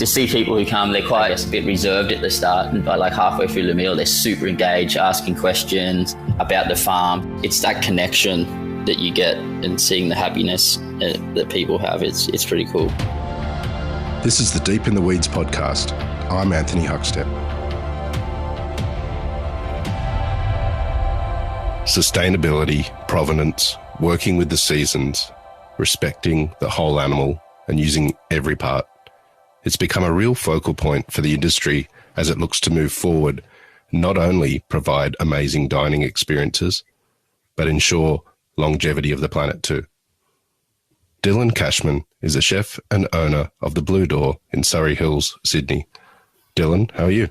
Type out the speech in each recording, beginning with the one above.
to see people who come, they're quite a bit reserved at the start, and by like halfway through the meal, they're super engaged, asking questions about the farm. It's that connection that you get, and seeing the happiness that people have. It's pretty cool. This is the Deep in the Weeds podcast. I'm Anthony Huckstep. Sustainability, provenance, working with the seasons, respecting the whole animal, and using every part. It's become a real focal point for the industry as it looks to move forward, not only provide amazing dining experiences, but ensure longevity of the planet too. Dylan Cashman is a chef and owner of the Blue Door in Surrey Hills, Sydney. Dylan, how are you?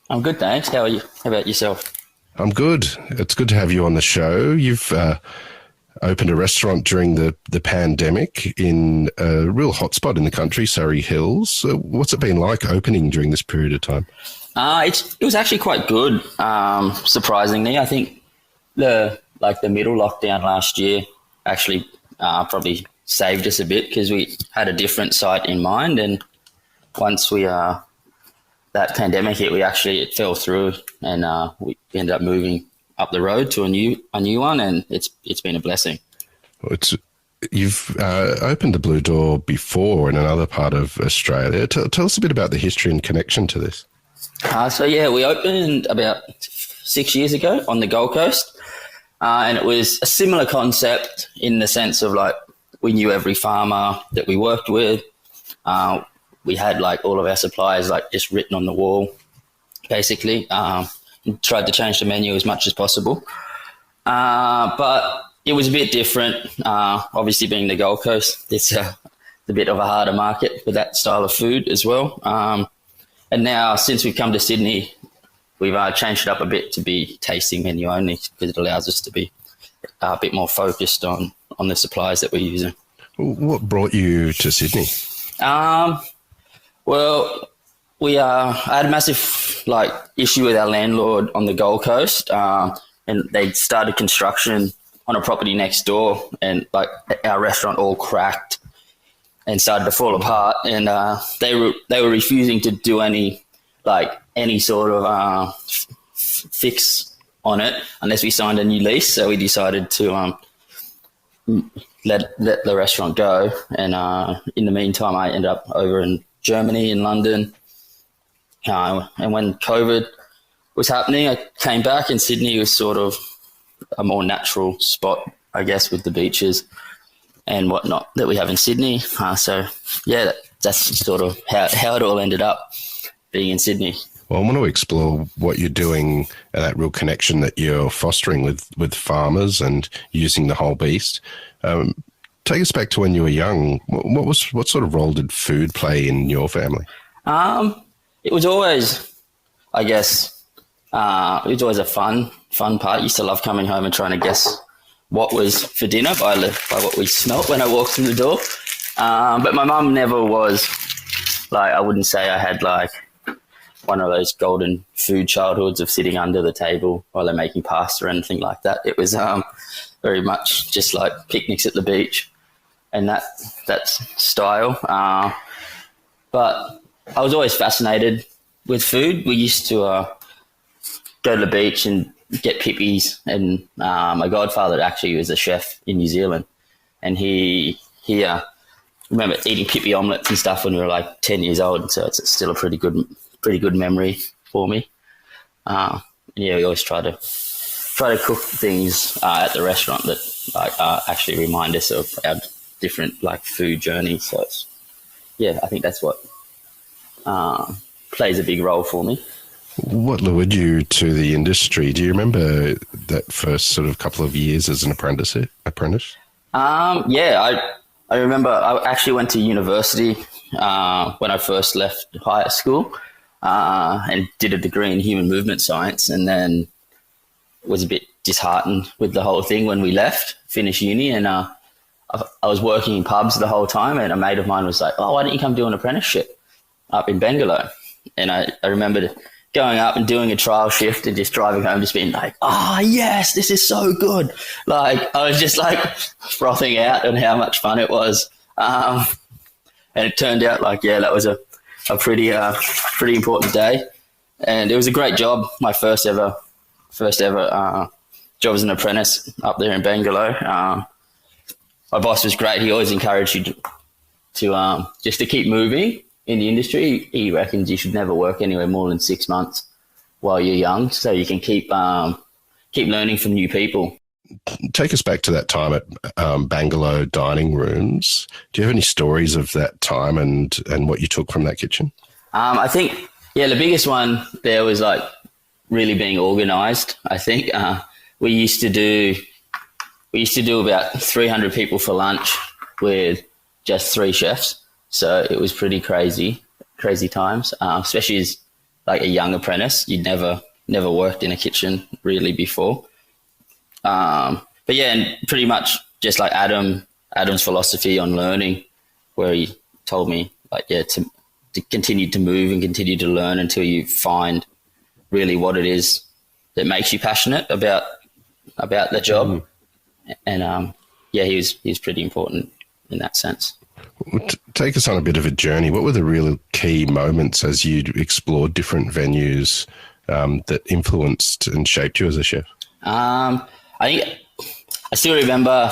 I'm good, thanks. How are you? How about yourself? I'm good. It's good to have you on the show. You've opened a restaurant during the pandemic in a real hotspot in the country, Surrey Hills. What's it been like opening during this period of time? It was actually quite good, surprisingly. I think the middle lockdown last year actually probably saved us a bit, because we had a different site in mind, and once that pandemic hit, it fell through, and we ended up moving up the road to a new one, and it's been a blessing. You've opened the Blue Door before in another part of Australia. Tell us a bit about the history and connection to this. We opened about 6 years ago on the Gold Coast, and it was a similar concept in the sense of like we knew every farmer that we worked with. We had like all of our suppliers like just written on the wall, basically. Tried to change the menu as much as possible. But it was a bit different. Obviously, being the Gold Coast, it's a bit of a harder market for that style of food as well. And now, since we've come to Sydney, we've changed it up a bit to be tasting menu only, because it allows us to be a bit more focused on the supplies that we're using. What brought you to Sydney? Well, I had a massive issue with our landlord on the Gold Coast, and they started construction on a property next door, and our restaurant all cracked and started to fall apart, and they were refusing to do any sort of fix on it unless we signed a new lease. So we decided to let the restaurant go, and in the meantime, I ended up over in Germany, in London. And when COVID was happening, I came back, and Sydney was sort of a more natural spot, I guess, with the beaches and whatnot that we have in Sydney. That's sort of how it all ended up being in Sydney. Well, I want to explore what you're doing and that real connection that you're fostering with farmers and using the whole beast. Take us back to when you were young. What sort of role did food play in your family? It was always, I guess, it was always a fun part. I used to love coming home and trying to guess what was for dinner by what we smelt when I walked in the door. But my mum never was I wouldn't say I had one of those golden food childhoods of sitting under the table while they're making pasta or anything like that. It was very much just like picnics at the beach and that style. But I was always fascinated with food. We used to go to the beach and get pippies, and my godfather actually was a chef in New Zealand, and he remember eating pippy omelets and stuff when we were 10 years old, so it's still a pretty good memory for me. We always try to cook things at the restaurant that actually remind us of our different food journeys. So I think that's what plays a big role for me. What lured you to the industry? Do you remember that first sort of couple of years as an apprentice? I remember I actually went to university when I first left high school and did a degree in human movement science, and then was a bit disheartened with the whole thing when we finished uni, and I was working in pubs the whole time, and a mate of mine was like, "Oh, why don't you come do an apprenticeship up in Bangalow?" And I remembered going up and doing a trial shift and just driving home, just being like, "Oh, yes, this is so good." I was just frothing out on how much fun it was. And it turned out that was a pretty important day, and it was a great job. My first ever job as an apprentice up there in Bangalow. My boss was great. He always encouraged you to just to keep moving in the industry. He reckons you should never work anywhere more than 6 months while you're young, so you can keep learning from new people. Take us back to that time at Bangalow dining rooms. Do you have any stories of that time and what you took from that kitchen? I think, the biggest one there was like really being organised. I think we used to do about 300 people for lunch with just 3 chefs. So it was pretty crazy times, especially as like a young apprentice. You'd never worked in a kitchen really before. But yeah, and pretty much just like Adam's philosophy on learning, where he told me to continue to move and continue to learn until you find really what it is that makes you passionate about the job. And he was pretty important in that sense. Take us on a bit of a journey. What were the real key moments as you explored different venues that influenced and shaped you as a chef? I think I still remember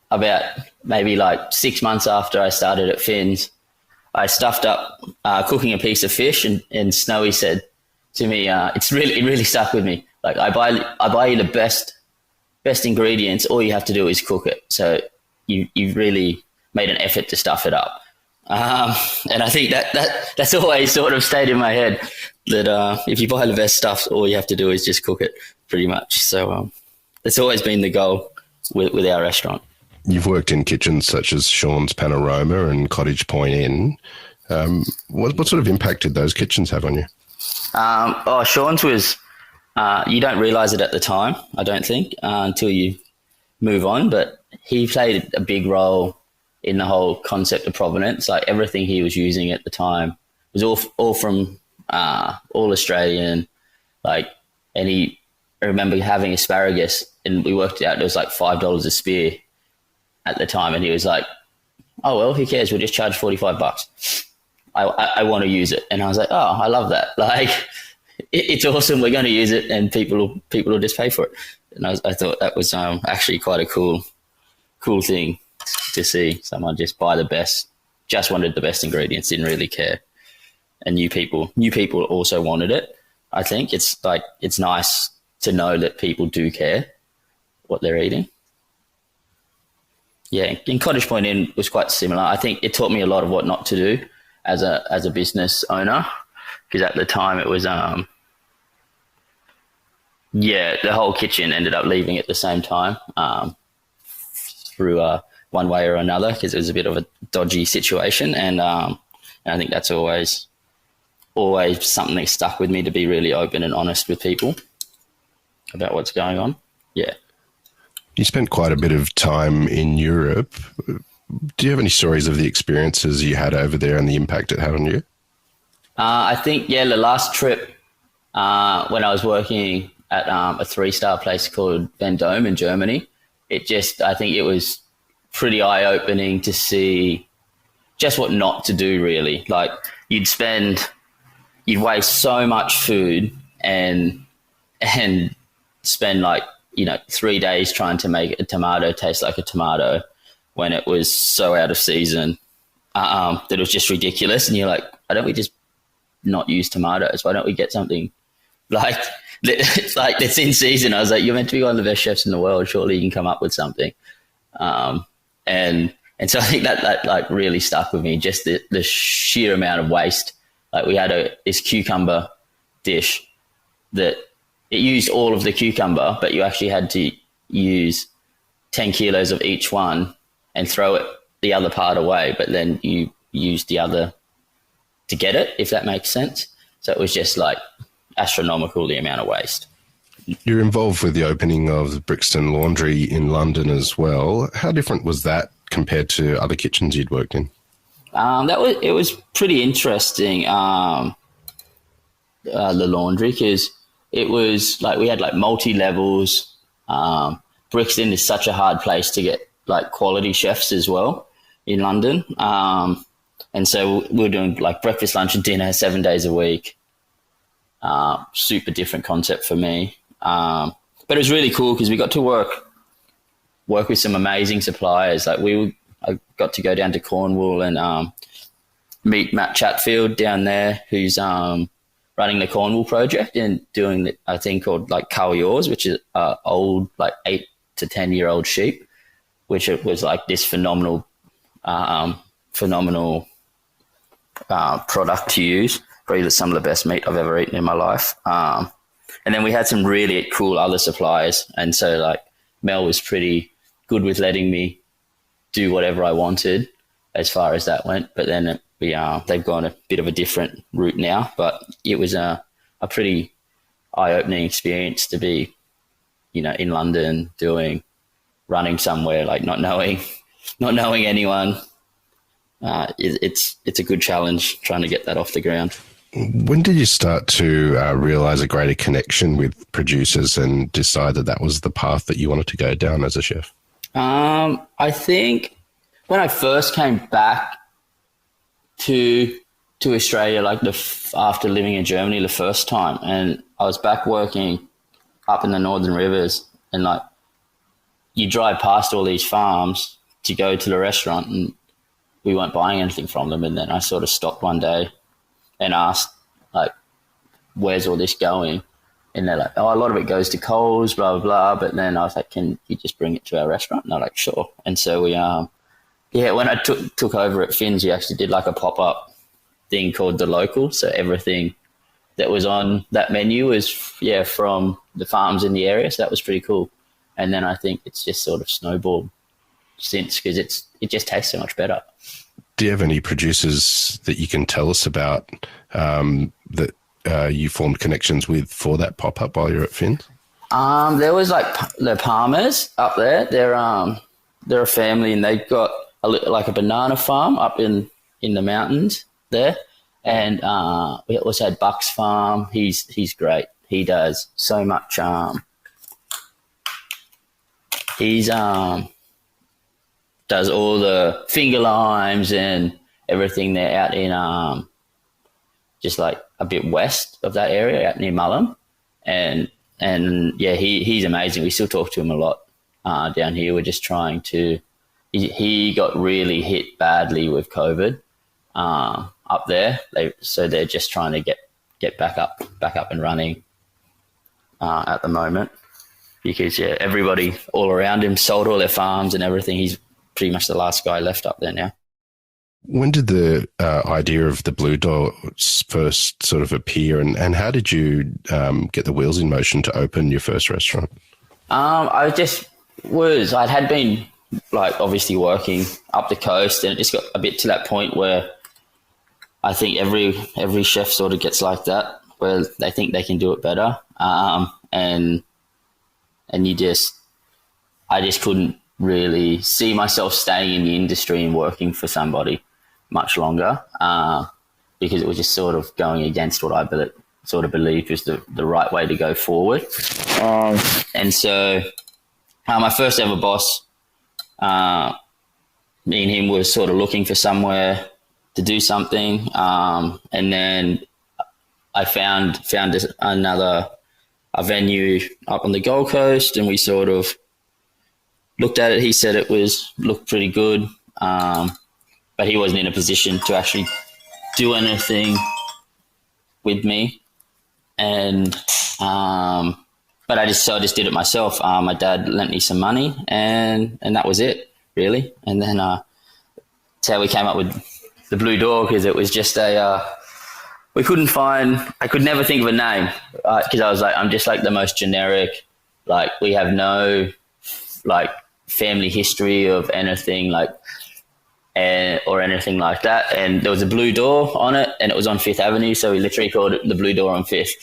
about maybe like 6 months after I started at Finn's, I stuffed up cooking a piece of fish, and Snowy said to me, it really stuck with me. Like I buy you the best ingredients. All you have to do is cook it. So you've really made an effort to stuff it up. And I think that's always sort of stayed in my head, that if you buy the best stuff, all you have to do is just cook it, pretty much. So that's always been the goal with our restaurant. You've worked in kitchens such as Sean's Panorama and Cottage Point Inn. What sort of impact did those kitchens have on you? Sean's was, you don't realise it at the time, I don't think, until you move on, but he played a big role in the whole concept of provenance. Like everything he was using at the time was all from all Australian. I remember having asparagus, and we worked out it was like $5 a spear at the time, and he was like, "Oh well, who cares? We'll just charge $45. I want to use it." And I was like, "Oh, I love that! Like, it's awesome. We're going to use it, and people will just pay for it." And I thought that was actually quite a cool thing to see someone just buy the best, just wanted the best ingredients, didn't really care. And new people also wanted it. I think it's nice to know that people do care what they're eating. Yeah, in Cottage Point Inn was quite similar. I think it taught me a lot of what not to do as a business owner, because at the time it was the whole kitchen ended up leaving at the same time through one way or another, because it was a bit of a dodgy situation, and I think that's always something that stuck with me, to be really open and honest with people about what's going on. Yeah. You spent quite a bit of time in Europe. Do you have any stories of the experiences you had over there and the impact it had on you? I think, the last trip when I was working at a 3-star place called Vendôme in Germany, I think it was pretty eye-opening to see just what not to do, really. Like you'd waste so much food and spend 3 days trying to make a tomato taste like a tomato when it was so out of season that it was just ridiculous. And you're like, why don't we just not use tomatoes? Why don't we get something that's in season? I was like, you're meant to be one of the best chefs in the world. Surely you can come up with something. And so I think that really stuck with me, just the sheer amount of waste. Like we had this cucumber dish that it used all of the cucumber, but you actually had to use 10 kilos of each one and throw it the other part away, but then you used the other to get it, if that makes sense. So it was just like astronomical, the amount of waste. You're involved with the opening of Brixton Laundry in London as well. How different was that compared to other kitchens you'd worked in? It was pretty interesting, the laundry, because it was like we had multi-levels. Brixton is such a hard place to get quality chefs as well in London. And so we were doing like breakfast, lunch, and dinner 7 days a week. Super different concept for me. But it was really cool because we got to work with some amazing suppliers. Like I got to go down to Cornwall and meet Matt Chatfield down there, who's running the Cornwall project and doing a thing called like Cull Yours, which is old like 8 to 10 year old sheep, which it was like this phenomenal product to use. Probably some of the best meat I've ever eaten in my life. And then we had some really cool other suppliers. And so like Mel was pretty good with letting me do whatever I wanted as far as that went. But then they've gone a bit of a different route now. But it was a pretty eye-opening experience to be, in London running somewhere, like not knowing anyone. It's a good challenge trying to get that off the ground. When did you start to realize a greater connection with producers and decide that was the path that you wanted to go down as a chef? I think when I first came back to Australia, like after living in Germany the first time, and I was back working up in the Northern Rivers, and like you drive past all these farms to go to the restaurant, and we weren't buying anything from them. And then I sort of stopped one day and asked, like, where's all this going? And they're like, oh, a lot of it goes to Coles, blah, blah, blah. But then I was like, can you just bring it to our restaurant? And they're like, sure. And so we, when I took over at Finn's, we actually did like a pop-up thing called The Local. So everything that was on that menu was, from the farms in the area. So that was pretty cool. And then I think it's just sort of snowballed since, because it just tastes so much better. Do you have any producers that you can tell us about that you formed connections with for that pop-up while you're at Finn's? There was like the Palmers up there. They're a family, and they've got a banana farm up in the mountains there. And we also had Buck's farm. He's great. He does so much. He's does all the finger limes and everything there out in just like a bit west of that area, out near Mullum. And he's amazing. We still talk to him a lot down here. We're just trying to. He got really hit badly with COVID up there, so they're just trying to get back up and running at the moment, because everybody all around him sold all their farms and everything. He's pretty much the last guy left up there now. When did the idea of the Blue Door first sort of appear, and how did you get the wheels in motion to open your first restaurant? I had been like obviously working up the coast, and it just got a bit to that point where I think every chef sort of gets like that, where they think they can do it better, and I just couldn't really see myself staying in the industry and working for somebody much longer, because it was just sort of going against what I believed was the right way to go forward. And so my first ever boss, me and him were sort of looking for somewhere to do something, and then I found a venue up on the Gold Coast, and we sort of looked at it. He said it looked pretty good, but he wasn't in a position to actually do anything with me. And but I just did it myself. My dad lent me some money, and that was it, really. And then that's how we came up with the Blue Door, because it was just I could never think of a name, because I was like, I'm just like the most generic, like we have no like family history of anything or anything like that. And there was a Blue Door on it, and it was on Fifth Avenue, so we literally called it the Blue Door on Fifth.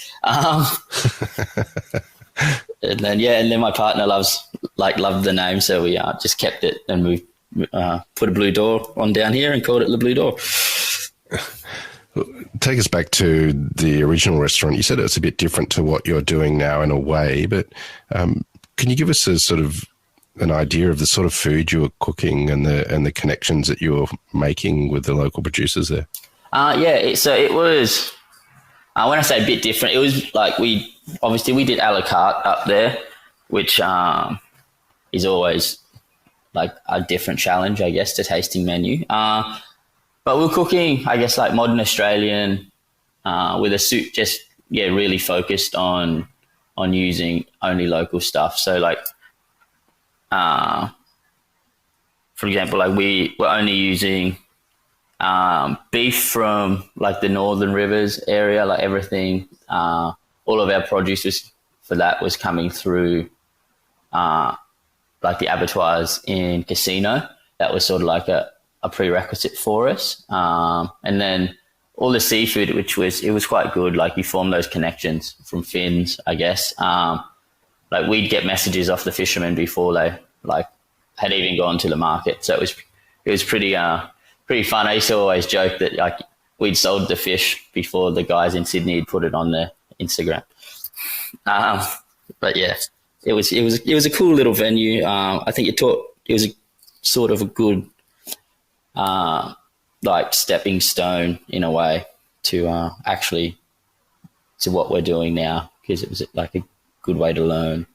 And then my partner loved the name, so we just kept it, and we put a Blue Door on down here and called it the Blue Door. Take us back to the original restaurant. You said it's a bit different to what you're doing now in a way, but can you give us a sort of an idea of the sort of food you were cooking and the connections that you were making with the local producers there? So it was. When I say a bit different, it was like we did a la carte up there, which is always like a different challenge, I guess, to tasting menu. But we're cooking, I guess, like modern Australian with a soup, just really focused on using only local stuff. So like, for example, like we were only using beef from like the Northern Rivers area, like everything. All of our produce was coming through like the abattoirs in Casino. That was sort of like a prerequisite for us. And then all the seafood, it was quite good. Like you form those connections from fins, I guess. Like we'd get messages off the fishermen before they like had even gone to the market. So it was pretty fun. I used to always joke that like we'd sold the fish before the guys in Sydney had put it on their Instagram. But yeah, it was a cool little venue. I think it was a sort of a good like stepping stone in a way to actually to what we're doing now, because it was like a good way to learn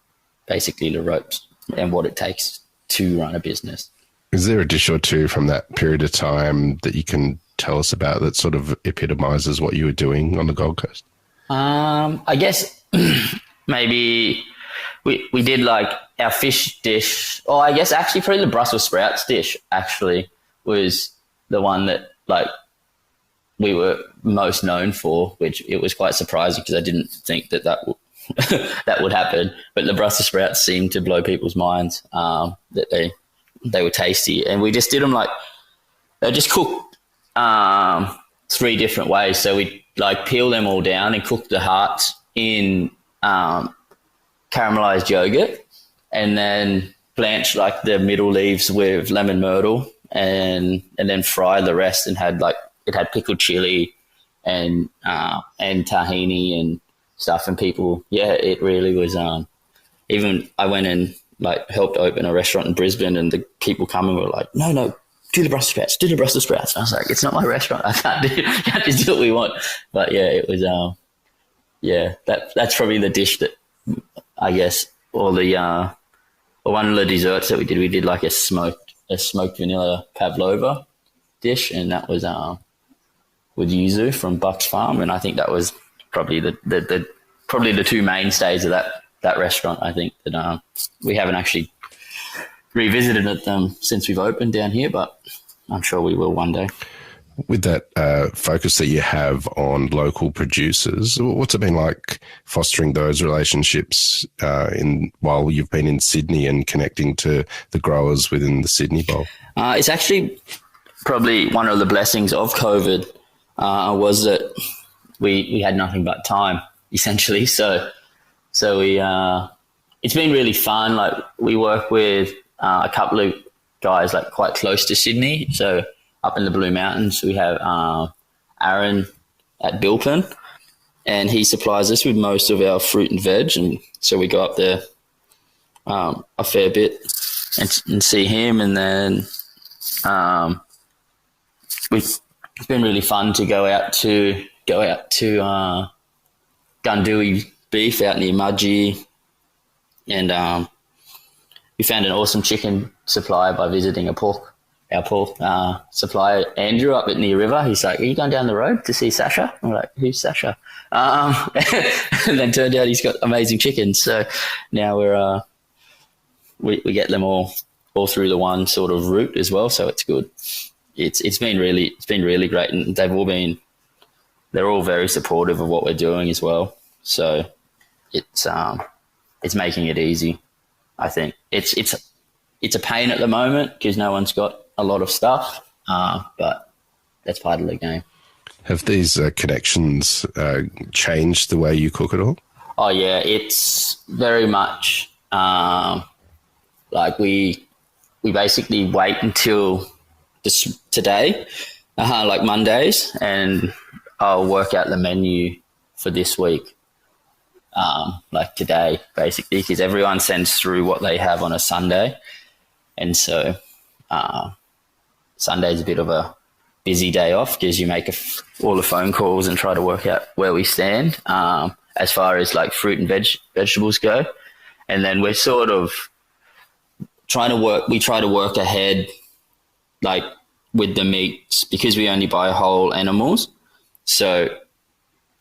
basically the ropes and what it takes to run a business. Is there a dish or two from that period of time that you can tell us about that sort of epitomizes what you were doing on the Gold Coast? I guess maybe we did like our fish dish, or I guess actually probably the Brussels sprouts dish actually was the one that like we were most known for, which it was quite surprising because I didn't think that would happen. But the Brussels sprouts seemed to blow people's minds, that they were tasty. And we just did them like, they just cooked 3 different ways. So we like peel them all down and cook the hearts in caramelized yogurt, and then blanch like the middle leaves with lemon myrtle, and then fry the rest, and had pickled chili and tahini and stuff. And people, it really was. Even I went and like helped open a restaurant in Brisbane, and the people coming were like, no, do the Brussels sprouts. And I was like, it's not my restaurant. I can't just do what we want. But yeah, it was, that's probably the dish that I guess, or one of the desserts that we did like a smoked vanilla pavlova dish, and that was with yuzu from Buck's Farm, and I think that was probably the 2 mainstays of that restaurant. I think that we haven't actually revisited them since we've opened down here, but I'm sure we will one day. With that focus that you have on local producers, what's it been like fostering those relationships while you've been in Sydney and connecting to the growers within the Sydney Bowl? It's actually probably one of the blessings of COVID was that we had nothing but time, essentially. So we it's been really fun. Like we work with a couple of guys like quite close to Sydney. So up in the Blue Mountains, we have Aaron at Bilpin, and he supplies us with most of our fruit and veg. And so we go up there a fair bit and see him. And then it's been really fun to go out to Gundui Beef out near Mudgee, and we found an awesome chicken supplier by visiting our pork supplier, Andrew, up at Near River. He's like, are you going down the road to see Sasha? I'm like, who's Sasha? And then turned out he's got amazing chickens. So now we get them all through the one sort of route as well. So it's good. It's been really great, and they're all very supportive of what we're doing as well. So it's making it easy. I think it's a pain at the moment because no one's got a lot of stuff, but that's part of the game. Have these connections changed the way you cook at all? Oh yeah, it's very much like we basically wait until today, like Mondays, and I'll work out the menu for this week. like today, basically, because everyone sends through what they have on a Sunday. And so Sunday's a bit of a busy day off because you make all the phone calls and try to work out where we stand as far as like fruit and vegetables go. And then we're sort of try to work ahead, like with the meats, because we only buy whole animals. So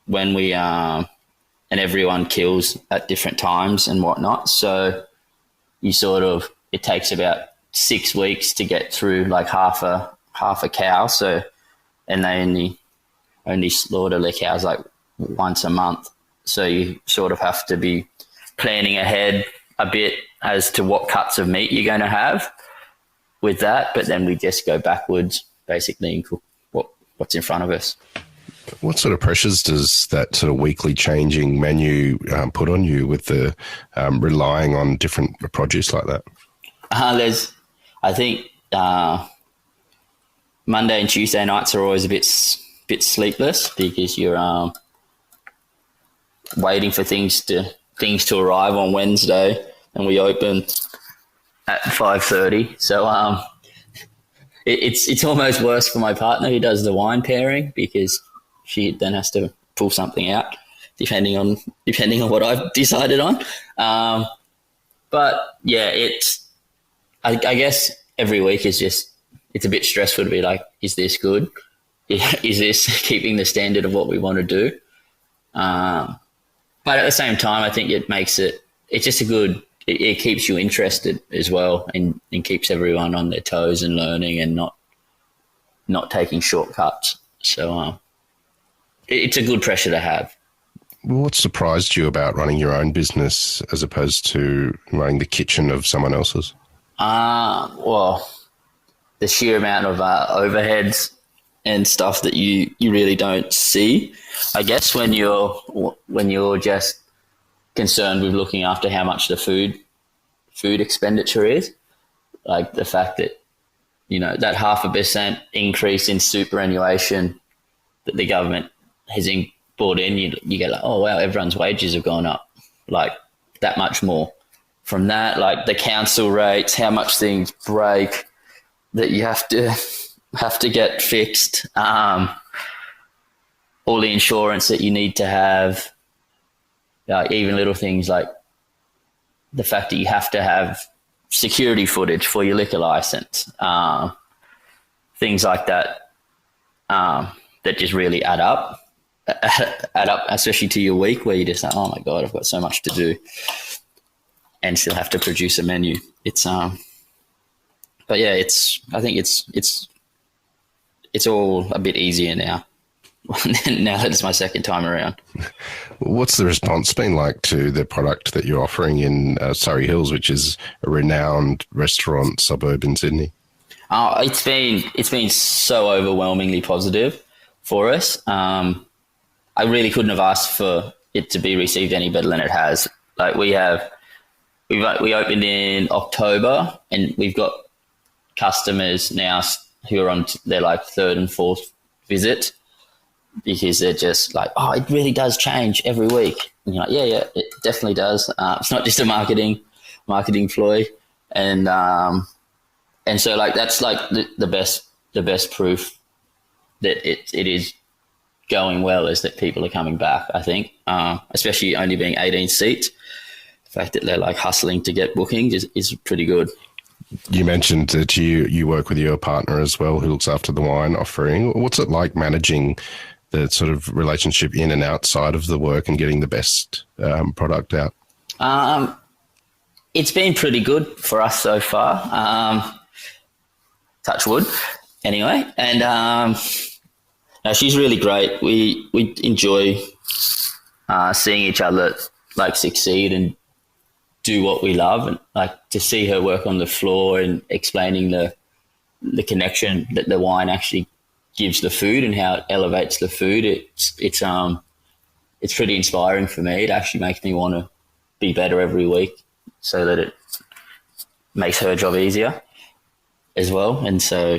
when we, and everyone kills at different times and whatnot. So it takes about 6 weeks to get through like half a cow. So, and they only slaughter their cows like once a month. So you sort of have to be planning ahead a bit as to what cuts of meat you're going to have with that. But then we just go backwards basically and cook what's in front of us. What sort of pressures does that sort of weekly changing menu put on you with the relying on different produce like that? I think Monday and Tuesday nights are always a bit sleepless because you're waiting for things to arrive on Wednesday, and we open at 5:30. So it's almost worse for my partner who does the wine pairing, because she then has to pull something out depending on what I've decided on. But yeah, I guess every week is just, it's a bit stressful to be like, is this good? Is this keeping the standard of what we want to do? But at the same time, I think it's just it keeps you interested as well, and keeps everyone on their toes and learning and not taking shortcuts. So it's a good pressure to have. What surprised you about running your own business as opposed to running the kitchen of someone else's? Well, the sheer amount of overheads and stuff that you really don't see, I guess, when you're just concerned with looking after how much the food expenditure is. Like the fact that, that 0.5% increase in superannuation that the government has brought in, you get like, oh wow, everyone's wages have gone up like that much more. From that, like the council rates, how much things break that you have to get fixed, all the insurance that you need to have, even little things like the fact that you have to have security footage for your liquor license, things like that, that just really add up, especially to your week where you just like, oh my God, I've got so much to do and still have to produce a menu. It's, but yeah, I think it's all a bit easier now. Now that it's my second time around. What's the response been like to the product that you're offering in Surrey Hills, which is a renowned restaurant suburb in Sydney? It's been so overwhelmingly positive for us. I really couldn't have asked for it to be received any better than it has. Like we opened in October, and we've got customers now who are on their like third and fourth visit, because they're just like, oh, it really does change every week. And you're like, yeah, it definitely does. It's not just a marketing ploy. And so like, that's like the best proof that it is going well, is that people are coming back, I think, especially only being 18 seats. The fact that they're like hustling to get bookings is pretty good. You mentioned that you work with your partner as well, who looks after the wine offering. What's it like managing the sort of relationship in and outside of the work and getting the best product out? It's been pretty good for us so far. Touch wood, anyway. And no, she's really great. We enjoy seeing each other like succeed and do what we love, and like to see her work on the floor and explaining the connection that the wine actually gives the food and how it elevates the food. It's pretty inspiring for me. It actually makes me want to be better every week, so that it makes her job easier as well. And so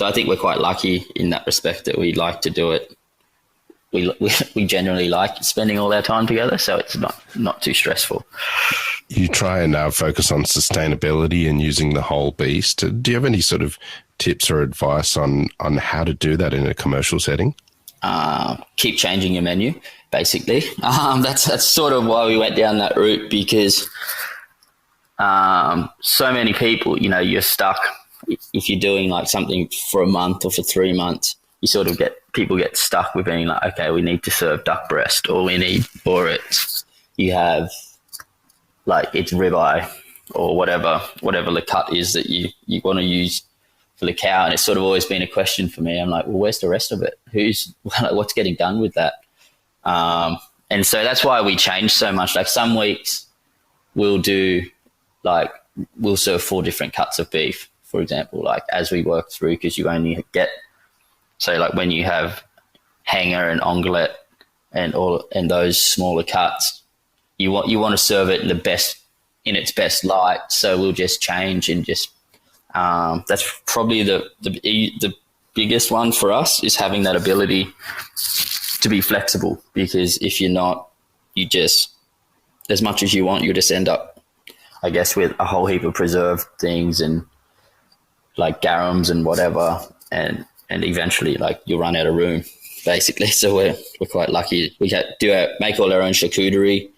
I think we're quite lucky in that respect, that we like to do it we generally like spending all our time together, so it's not too stressful. You try and focus on sustainability and using the whole beast. Do you have any sort of tips or advice on how to do that in a commercial setting? Keep changing your menu, basically. That's sort of why we went down that route, because so many people, you're stuck. If you're doing like something for a month or for 3 months, you sort of people get stuck with being like, okay, we need to serve duck breast, or you have like it's ribeye or whatever the cut is that you want to use for the cow. And it's sort of always been a question for me. I'm like, well, where's the rest of it? What's getting done with that? And so that's why we change so much. Like some weeks we'll serve 4 different cuts of beef, for example, like as we work through, because you only get, so like when you have hanger and onglet and those smaller cuts, you want to serve it in its best light. So we'll just change and just that's probably the biggest one for us, is having that ability to be flexible. Because if you're not, you just, as much as you want, you just end up, I guess, with a whole heap of preserved things and like garums and whatever, and eventually like you'll run out of room, basically. So we're quite lucky. We make all our own charcuterie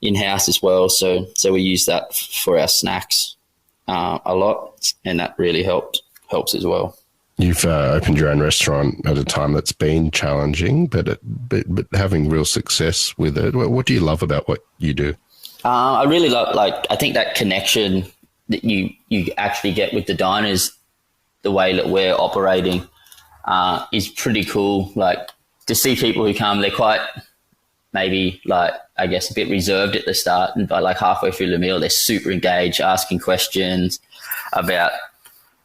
in-house as well, so we use that for our snacks a lot, and that really helps as well. You've opened your own restaurant at a time that's been challenging, but having real success with it. What do you love about what you do? I really love, I think that connection that you actually get with the diners, the way that we're operating, is pretty cool. Like to see people who come, they're quite maybe I guess a bit reserved at the start, and by like halfway through the meal, they're super engaged, asking questions about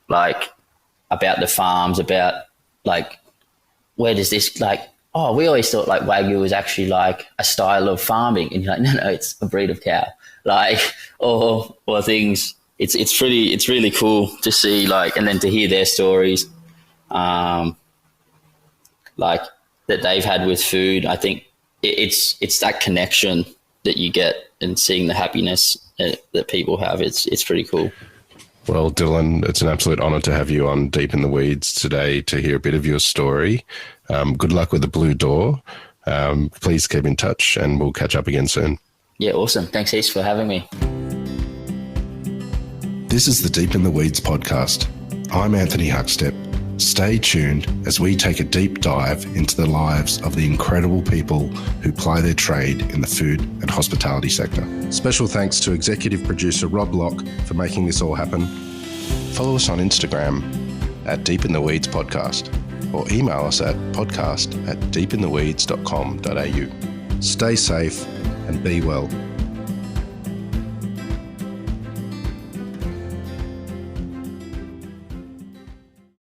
the farms, about where does this, we always thought Wagyu was actually like a style of farming, and you're like, no, it's a breed of cow, or things. It's really cool to see, and then to hear their stories, that they've had with food. I think it's that connection that you get, and seeing the happiness that people have. It's pretty cool. Well, Dylan, it's an absolute honour to have you on Deep in the Weeds today to hear a bit of your story. Good luck with the Blue Door. Please keep in touch, and we'll catch up again soon. Yeah, awesome. Thanks, Heath, for having me. This is the Deep in the Weeds podcast. I'm Anthony Huckstep. Stay tuned as we take a deep dive into the lives of the incredible people who ply their trade in the food and hospitality sector. Special thanks to executive producer Rob Locke for making this all happen. Follow us on Instagram at Deep in the Weeds Podcast, or email us at podcast@deepintheweeds.com.au. Stay safe and be well.